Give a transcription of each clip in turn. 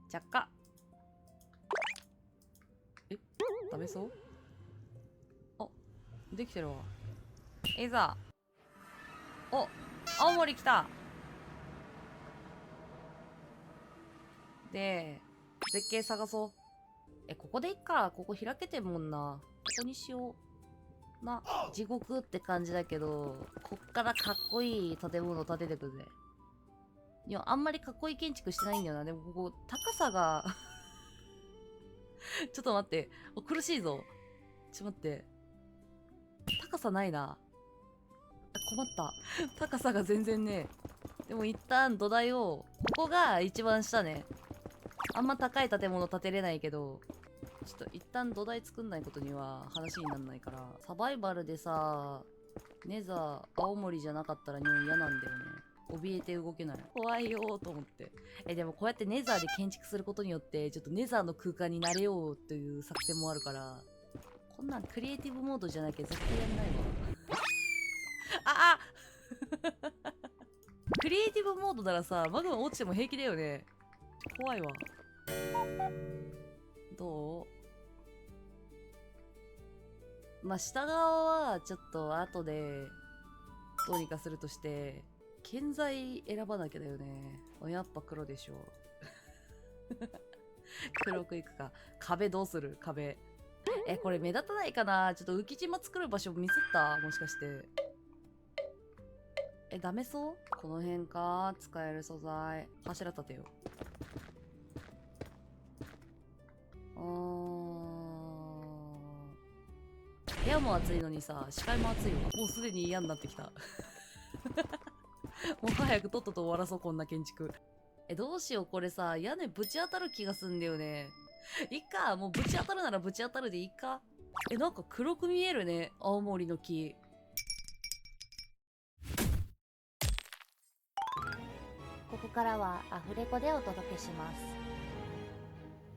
着火。え、ダメそう？あ、できてるわ。いざ。お、青森来た。で、絶景探そう。ここでいっか。ここ開けてんもんな。ここにしよう。地獄って感じだけど、こっからかっこいい建物建ててくぜ。いや、あんまりかっこいい建築してないんだよな。でもここ、高さがちょっと待って。苦しいぞ。ちょっと待って。高さないな。困った。高さが全然ねえ。でも一旦土台を、ここが一番下ね。あんま高い建物建てれないけど、ちょっと一旦土台作んないことには話になんないから。サバイバルでさ、ネザー、青森じゃなかったら日本嫌なんだよね。怯えて動けない。怖いよーと思って。でもこうやってネザーで建築することによって、ちょっとネザーの空間になれようという作戦もあるから、こんなんクリエイティブモードじゃなきゃ絶対やんないわ。あクリエイティブモードならさ、マグマ落ちても平気だよね。怖いわ。どう？まあ、下側はちょっと後でどうにかするとして、建材選ばなきゃだよね。やっぱ黒でしょ。黒くいくか。壁どうする？壁。これ目立たないかな？ちょっと浮島作る場所ミスった？もしかして。ダメそう？この辺か？使える素材。柱立てよう。部屋も暑いのにさ、視界も暑いわ。もうすでに嫌になってきた。もう早くとっとと終わらそう、こんな建築。どうしよう、これさ、屋根ぶち当たる気がすんだよね。いっか、もうぶち当たるならぶち当たるでいいか。なんか黒く見えるね、青森の木。ここからはアフレコでお届けします。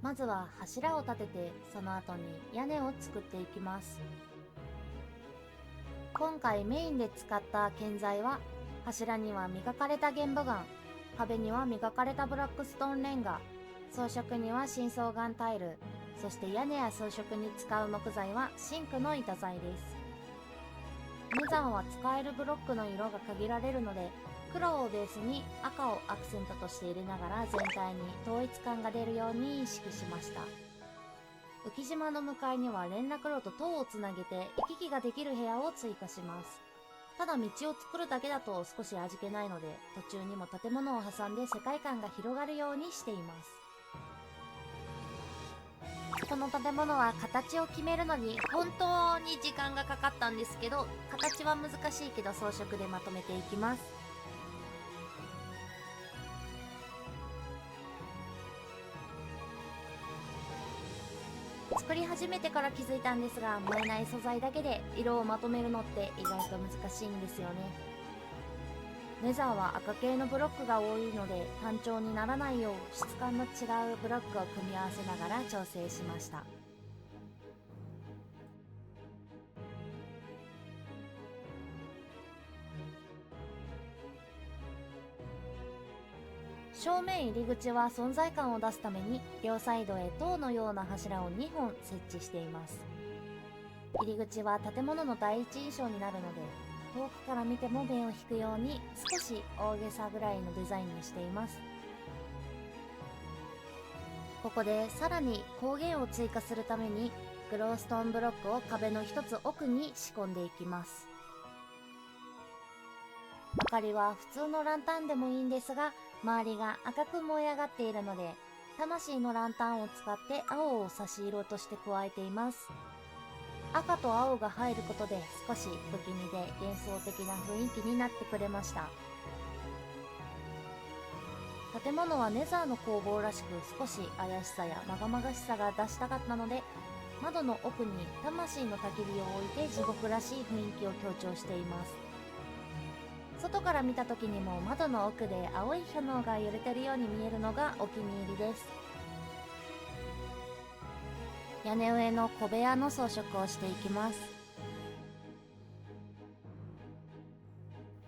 まずは柱を立てて、その後に屋根を作っていきます。今回メインで使った建材は、柱には磨かれた玄武岩、壁には磨かれたブラックストーンレンガ、装飾には深層岩タイル、そして屋根や装飾に使う木材はシンクの板材です。無残は使えるブロックの色が限られるので、黒をベースに赤をアクセントとして入れながら全体に統一感が出るように意識しました。浮島の向かいには連絡路と塔をつなげて行き来ができる部屋を追加します。ただ道を作るだけだと少し味気ないので、途中にも建物を挟んで世界観が広がるようにしています。この建物は形を決めるのに本当に時間がかかったんですけど、形は難しいけど装飾でまとめていきます。作り始めてから気づいたんですが、燃えない素材だけで色をまとめるのって意外と難しいんですよね。ネザーは赤系のブロックが多いので、単調にならないよう質感の違うブロックを組み合わせながら調整しました。正面入り口は存在感を出すために両サイドへ塔のような柱を2本設置しています。入り口は建物の第一印象になるので、遠くから見ても目を引くように少し大げさぐらいのデザインにしています。ここでさらに光源を追加するためにグローストーンブロックを壁の一つ奥に仕込んでいきます。明かりは普通のランタンでもいいんですが、周りが赤く燃え上がっているので、魂のランタンを使って青を差し色として加えています。赤と青が入ることで少し不気味で幻想的な雰囲気になってくれました。建物はネザーの工房らしく少し怪しさやまがまがしさが出したかったので、窓の奥に魂の焚き火を置いて地獄らしい雰囲気を強調しています。外から見た時にも窓の奥で青い炎が揺れてるように見えるのがお気に入りです。屋根上の小部屋の装飾をしていきます。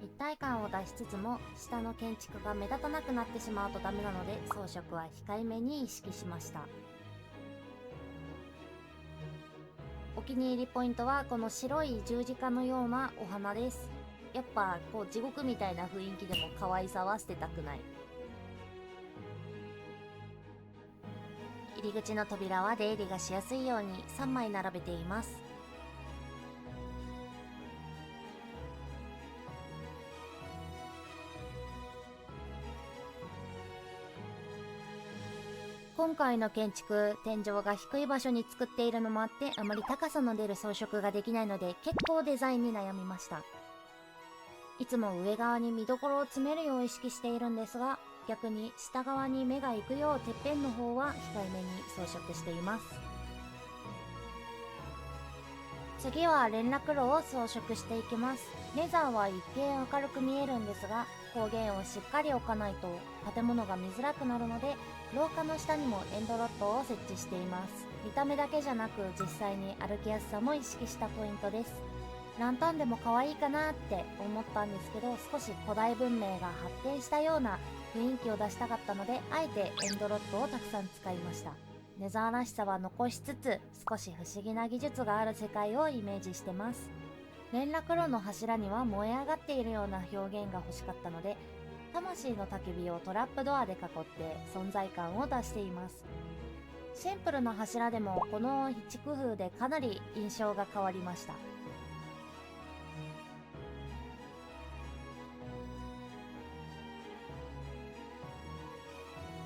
一体感を出しつつも下の建築が目立たなくなってしまうとダメなので装飾は控えめに意識しました。お気に入りポイントはこの白い十字架のようなお花です。やっぱこう地獄みたいな雰囲気でも可愛さは捨てたくない。入り口の扉は出入りがしやすいように3枚並べています。今回の建築、天井が低い場所に作っているのもあってあまり高さの出る装飾ができないので結構デザインに悩みました。いつも上側に見どころを詰めるよう意識しているんですが、逆に下側に目が行くようてっぺんの方は控えめに装飾しています。次は連絡路を装飾していきます。レザーは一見明るく見えるんですが、光源をしっかり置かないと建物が見づらくなるので、廊下の下にもエンドロットを設置しています。見た目だけじゃなく実際に歩きやすさも意識したポイントです。ランタンでも可愛いかなって思ったんですけど、少し古代文明が発展したような雰囲気を出したかったので、あえてエンドロットをたくさん使いました。ネザーらしさは残しつつ、少し不思議な技術がある世界をイメージしてます。連絡路の柱には燃え上がっているような表現が欲しかったので、魂の焚き火をトラップドアで囲って存在感を出しています。シンプルな柱でもこの一工夫でかなり印象が変わりました。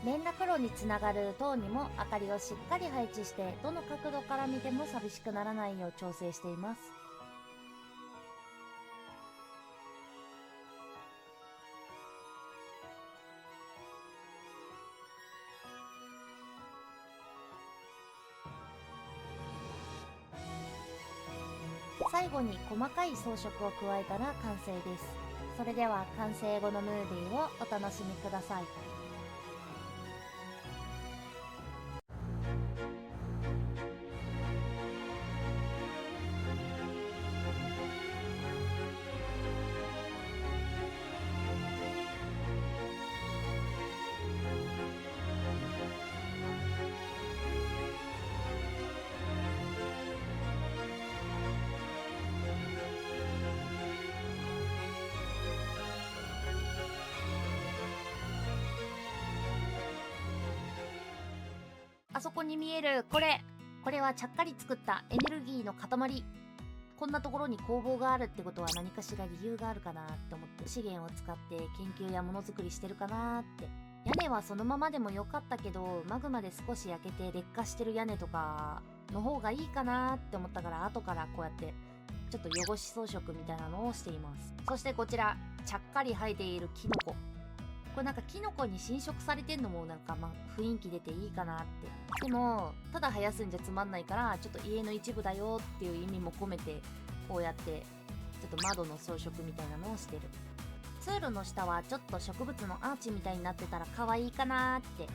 連絡路につながる塔にも明かりをしっかり配置して、どの角度から見ても寂しくならないよう調整しています。最後に細かい装飾を加えたら完成です。それでは完成後のムービーをお楽しみください。あそこに見えるこれはちゃっかり作ったエネルギーの塊。こんなところに工房があるってことは何かしら理由があるかなって思って、資源を使って研究やものづくりしてるかなって。屋根はそのままでもよかったけど、マグマで少し焼けて劣化してる屋根とかの方がいいかなって思ったから、後からこうやってちょっと汚し装飾みたいなのをしています。そしてこちら、ちゃっかり生えているキノコ。これなんかキノコに侵食されてんのもなんか雰囲気出ていいかなって。でもただ生やすんじゃつまんないから、ちょっと家の一部だよっていう意味も込めてこうやってちょっと窓の装飾みたいなのをしてる。通路の下はちょっと植物のアーチみたいになってたら可愛いかなーって。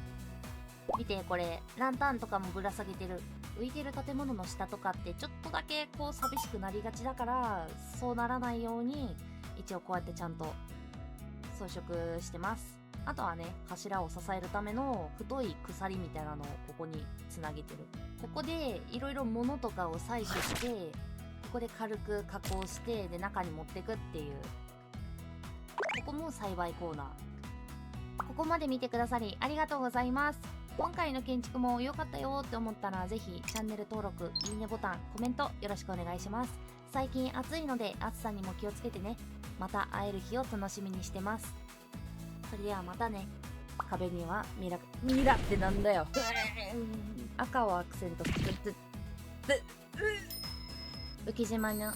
見てこれ、ランタンとかもぶら下げてる。浮いてる建物の下とかってちょっとだけこう寂しくなりがちだから、そうならないように一応こうやってちゃんと装飾してます。あとはね、柱を支えるための太い鎖みたいなのをここにつなげてる。ここでいろいろ物とかを採取して、ここで軽く加工して、で中に持ってくっていう。ここも栽培コーナー。ここまで見てくださりありがとうございます。今回の建築も良かったよって思ったら、ぜひチャンネル登録、いいねボタン、コメントよろしくお願いします。最近暑いので暑さにも気をつけてね。また会える日を楽しみにしてます。それではまたね。壁にはミラってなんだよ。赤をアクセント。浮島の